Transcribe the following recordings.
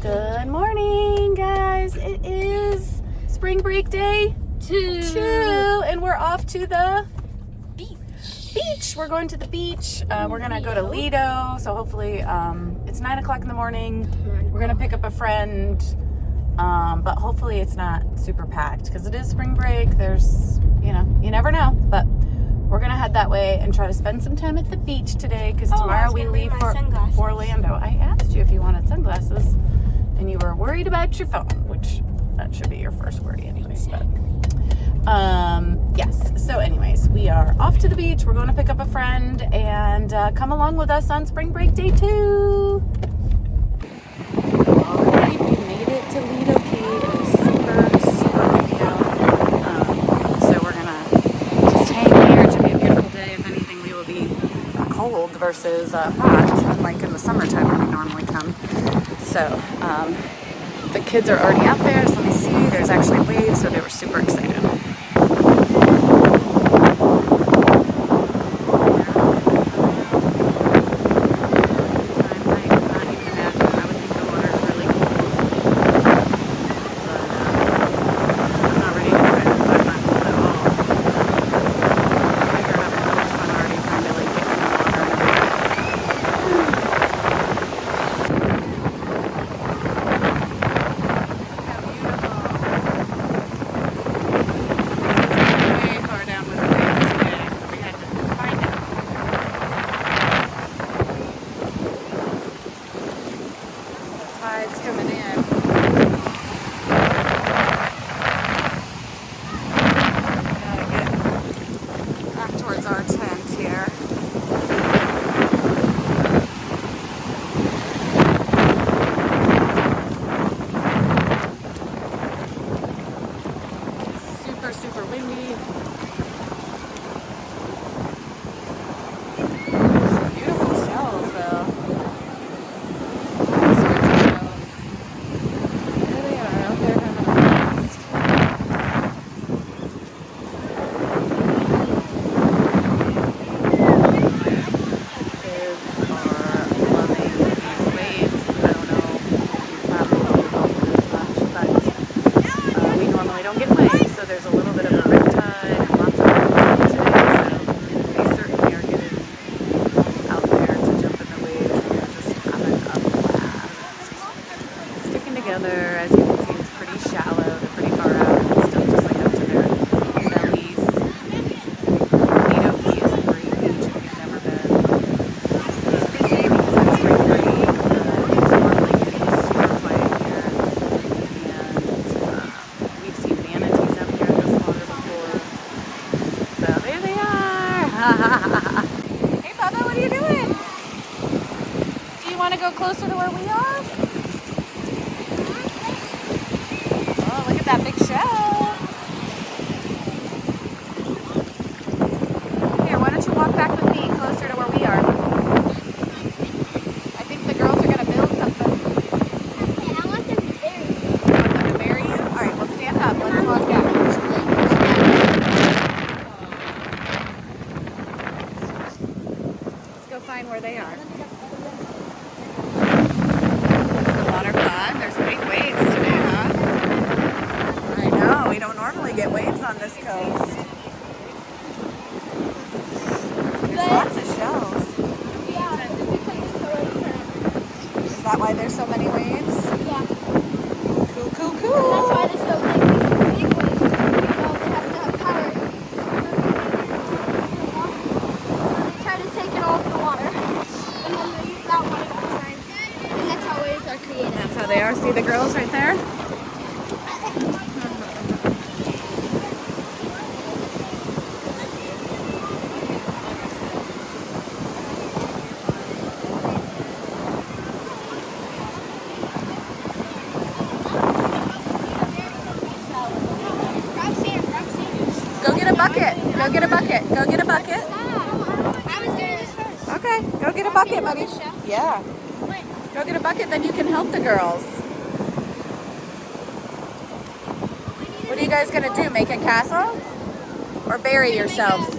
Good morning, guys. It is spring break day 2, and we're off to the beach. We're going to the beach. We're gonna go to Lido, so hopefully it's 9 o'clock in the morning. We're gonna pick up a friend, but hopefully it's not super packed because it is spring break. There's, you never know, but we're gonna head that way and try to spend some time at the beach today because tomorrow we leave for Orlando. I asked you if you wanted sunglasses and you were worried about your phone, which that should be your first worry anyways. But yes, so anyways, we are off to the beach. We're going to pick up a friend and come along with us on spring break day 2. All right, we made it to Lido Beach. It is super windy out. So we're gonna just hang here. It should be a beautiful day. If anything, we will be cold versus hot, unlike in the summertime when we normally come. So the kids are already out there, so let me see. There's actually waves, so they were super excited. Tide's coming in. Gotta get back towards our tent here. Super windy. Some beautiful shells though. Don't get waves, so there's a little bit of a riptide and lots of wind today, so they certainly are getting out there to jump in the waves and just having a blast. Sticking together, as you can see, it's pretty shallow, they're pretty far out, and it's still just like up to their bellies. Lido Beach is a great beach if you've never been. It's busy because it's spring break, it's normally getting super quiet here, and we've seen manatees up here in this water before. So there they are. Hey Bubba, what are you doing? Do you want to go closer to where we are? Oh, look at that big shell. Here, why don't you walk back with me closer to where we are? I think the girls are going to build something. I want them to bury me. You want them to bury you? All right, well stand up. Let's walk back. Let's go find where they are. There's the water pond. There's big waves today, huh? I know. We don't normally get waves on this coast. There's lots of shells. Yeah, because it's so current. Is that why there's so many waves? Yeah. Cool. That's why they're so big. Big ones. They have to have power. They try to take it all to the water. And then they use that water to time. And that's how waves are created. That's how they are. See the girls right there? Grab sand. Go get a bucket. Go get a bucket. Go get a bucket. I was doing this first. Okay, go get a bucket, buddy. Yeah. Go get a bucket, then you can help the girls. What are you guys gonna do? Make a castle? Or bury yourselves?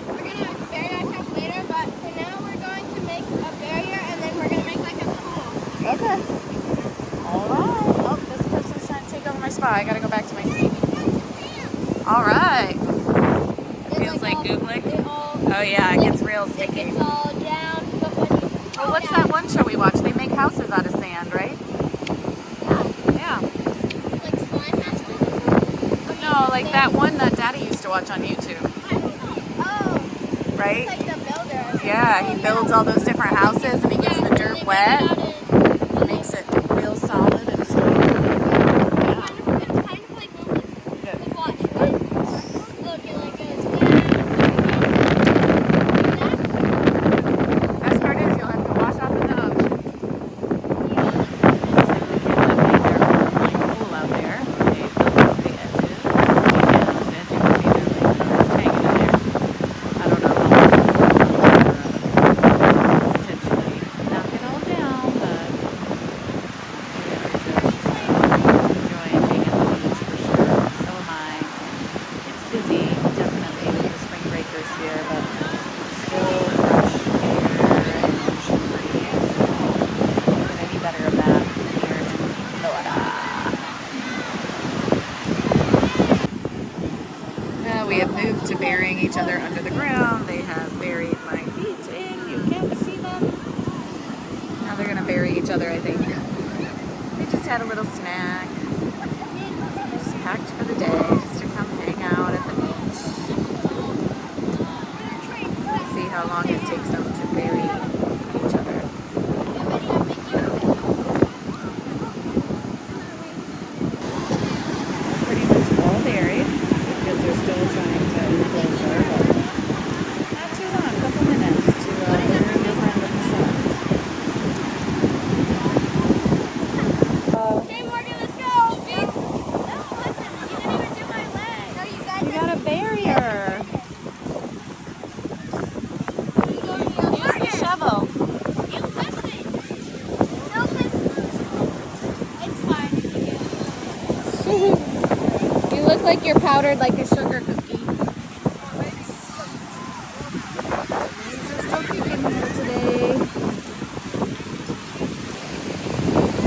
We're gonna bury ourselves later, but for now we're going to make a barrier and then we're gonna make like a pool. Okay. All spot. I gotta go back to my seat. All right. Feels like goobling. Oh yeah, it gets real sticky. It's all down. Oh, what's that one show we watched? They make houses out of sand, right? Yeah. It's like slime master. No, like that one that Daddy used to watch on YouTube. Oh. Right? It's like the builder. Yeah, he builds all those different houses and he gets the dirt wet. Makes it real solid and strong. It's kind of like watch. Look, it like goes. Best part is you'll have to wash off in the ocean. Pool out there. They built up the edges. And you can see they're like hanging in there. I don't know how long potentially knock it all down, but enjoying being at the beach for sure. So am I. It's busy, definitely, with the spring breakers here, but still fresh air and ocean breeze. Can't get any better of that here in Florida. We have moved to burying each other under the ground. They have buried my feet in. You can't see them. Now they're gonna bury each other, I think. We just had a little snack. Just packed for the day, just to come hang out at the beach. See how long it takes them to bury each other. Pretty much all buried because they're still trying to close her, but not too long, a couple minutes to bury your friend with the sun. Hey, Morgan, let's go. No, listen, you didn't even do my leg. No, you guys. You got a barrier. Use the shovel. You left it. No, it's fine. You look like you're powdered like a sugar cookie. These are still kicking here today.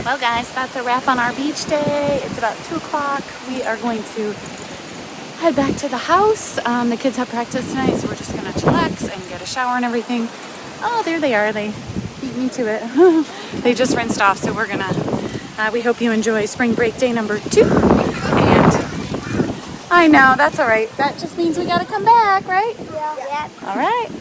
Well guys, that's a wrap on our beach day. It's about 2 o'clock. We are going to head back to the house. The kids have practice tonight, so we're just gonna chillax and get a shower and everything. Oh, there they are. They beat me to it. They just rinsed off, so we're gonna, we hope you enjoy spring break day number 2. And I know, that's all right. That just means we gotta come back, right? Yeah. All right.